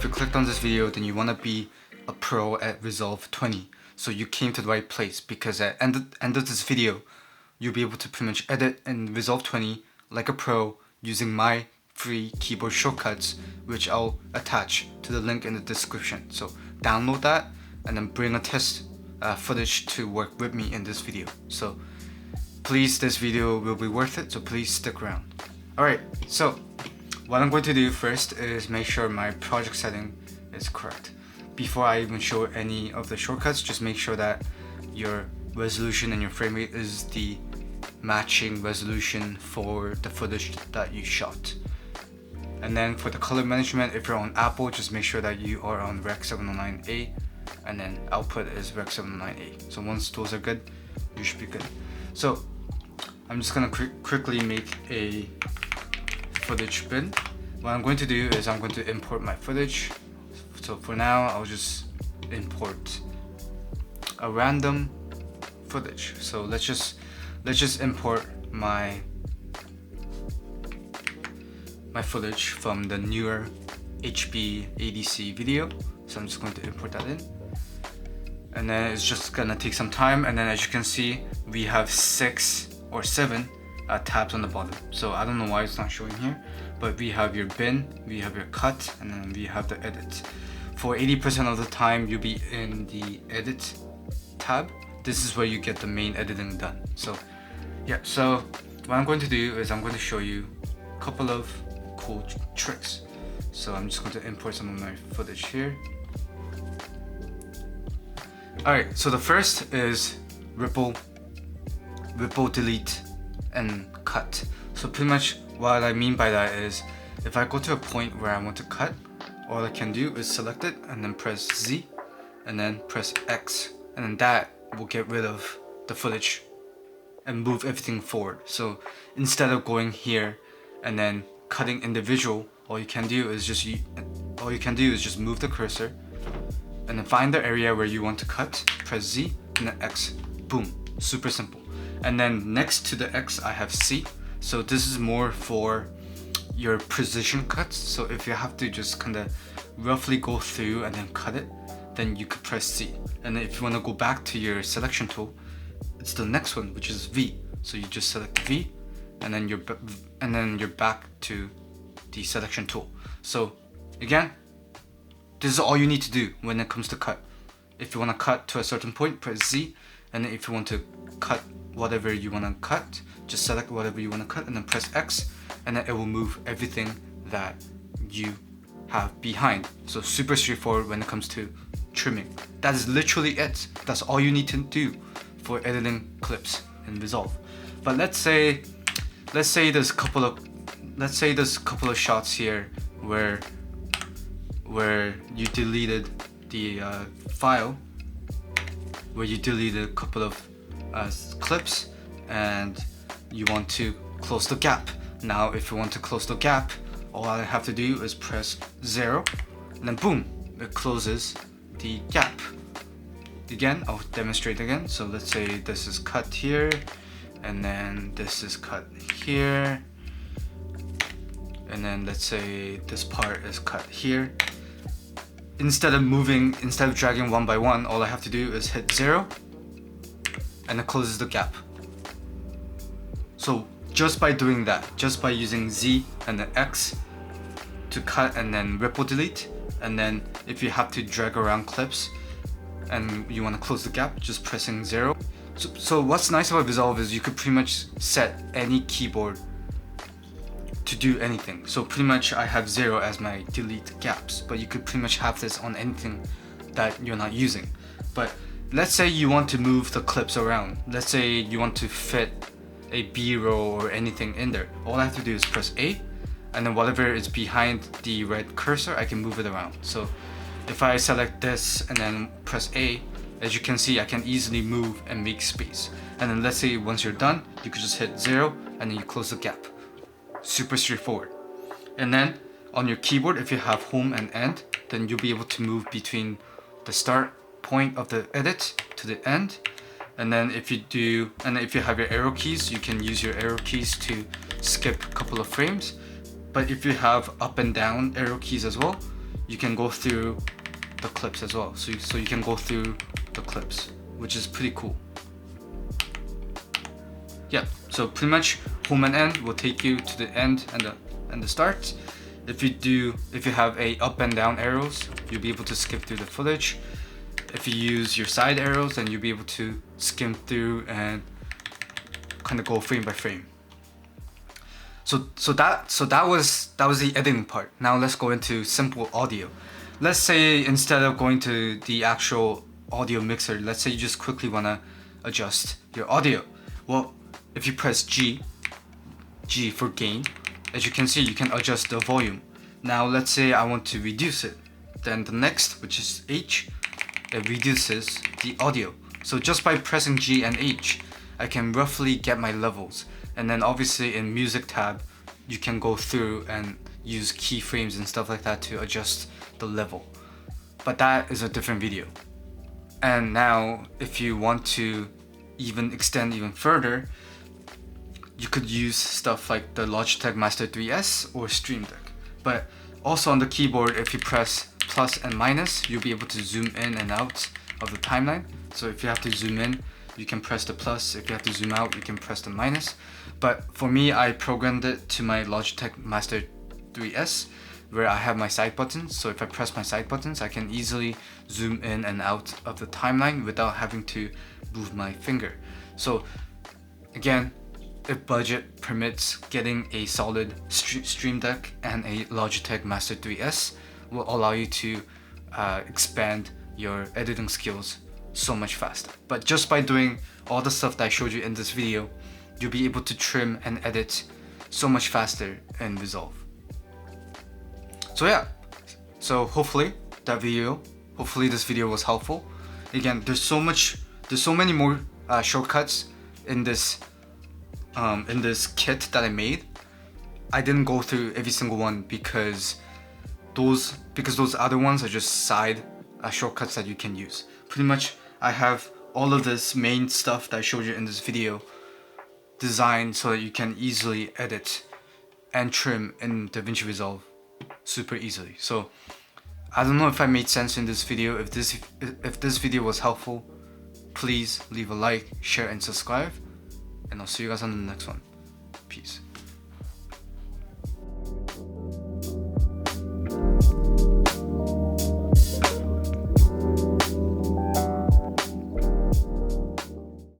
if you clicked on this video, then you want to be a pro at Resolve 20. So you came to the right place, because at the end of this video, you'll be able to pretty much edit in Resolve 20 like a pro using my free keyboard shortcuts, which I'll attach to the link in the description. So download that and then bring a test footage to work with me in this video. So please, this video will be worth it, so please stick around. Alright, so what I'm going to do first is make sure my project setting is correct. Before I even show any of the shortcuts, just make sure that your resolution and your frame rate is the matching resolution for the footage that you shot. And then for the color management, if you're on Apple, just make sure that you are on Rec 709A, and then output is Rec 709A. So once those are good, you should be good. So I'm just gonna quickly make a footage bin. What I'm going to do is I'm going to import my footage. So for now, I'll just import a random footage. So let's just import my footage from the newer HB ADC video. So I'm just going to import that in, and then it's just gonna take some time. And then as you can see, we have 6 or 7 tabs on the bottom. So I don't know why it's not showing here, but we have your bin, we have your cut, and then we have the edit. For 80% of the time, you'll be in the edit tab. This is where you get the main editing done. So yeah, so what I'm going to do is I'm going to show you a couple of cool tricks. So I'm just going to import some of my footage here. Alright, so the first is ripple, delete, and cut. So pretty much what I mean by that is, if I go to a point where I want to cut, all I can do is select it and then press Z and then press X, and then that will get rid of the footage and move everything forward. So instead of going here and then cutting individual, all you can do is just move the cursor and then find the area where you want to cut, press Z and then X. Boom, super simple. And then next to the X I have C. So this is more for your precision cuts. So if you have to just kind of roughly go through and then cut it, then you could press C. And then if you want to go back to your selection tool, it's the next one, which is V. So you just select V, and then you're back to the selection tool. So again, this is all you need to do when it comes to cut. If you want to cut to a certain point, press Z, and then if you want to cut whatever you want to cut, just select whatever you want to cut and then press X, and then it will move everything that you have behind. So super straightforward when it comes to trimming. That is literally it. That's all you need to do for editing clips in Resolve. But let's say there's a couple of shots here where you deleted the file, where you deleted a couple of clips, and you want to close the gap. Now if you want to close the gap, all I have to do is press 0, and then boom, it closes the gap. Again, I'll demonstrate again. So let's say this is cut here, and then this is cut here, and then let's say this part is cut here. Instead of dragging one by one, all I have to do is hit 0, and it closes the gap. So just by doing that, just by using Z and then X to cut and then ripple delete, and then if you have to drag around clips and you want to close the gap, just pressing 0. So what's nice about Resolve is you could pretty much set any keyboard to do anything. So pretty much I have 0 as my delete gaps, but you could pretty much have this on anything that you're not using. But let's say you want to move the clips around. Let's say you want to fit a B-roll or anything in there. All I have to do is press A, and then whatever is behind the red cursor, I can move it around. So if I select this and then press A, as you can see, I can easily move and make space. And then let's say once you're done, you could just hit 0 and then you close the gap. Super straightforward. And then on your keyboard, if you have home and end, then you'll be able to move between the start point of the edit to the end. And then if you have your arrow keys, you can use your arrow keys to skip a couple of frames. But if you have up and down arrow keys as well, you can go through the clips as well. So you can go through the clips, which is pretty cool. Yeah, so pretty much home and end will take you to the end and the start. If you have a up and down arrows, you'll be able to skip through the footage. If you use your side arrows, then you'll be able to skim through and kind of go frame by frame. So that was the editing part. Now let's go into simple audio. Let's say instead of going to the actual audio mixer, let's say you just quickly want to adjust your audio. Well, if you press G for gain, as you can see, you can adjust the volume. Now let's say I want to reduce it. Then the next, which is H, it reduces the audio. So just by pressing G and H, I can roughly get my levels. And then obviously in music tab, you can go through and use keyframes and stuff like that to adjust the level. But that is a different video. And now if you want to even extend even further, you could use stuff like the Logitech Master 3S or Stream Deck. But also on the keyboard, if you press plus and minus, you'll be able to zoom in and out of the timeline. So if you have to zoom in, you can press the plus. If you have to zoom out, you can press the minus. But for me, I programmed it to my Logitech Master 3S, where I have my side buttons. So if I press my side buttons, I can easily zoom in and out of the timeline without having to move my finger. So again, if budget permits, getting a solid Stream Deck and a Logitech Master 3S will allow you to expand your editing skills so much faster. But just by doing all the stuff that I showed you in this video, you'll be able to trim and edit so much faster in Resolve. So yeah, so hopefully this video was helpful. Again, there's so many more shortcuts in this kit that I made. I didn't go through every single one because those other ones are just side shortcuts that you can use. Pretty much I have all of this main stuff that I showed you in this video designed so that you can easily edit and trim in Davinci Resolve super easily. So I don't know if I made sense in this video. If this video was helpful, please leave a like, share and subscribe, and I'll see you guys on the next one. Peace.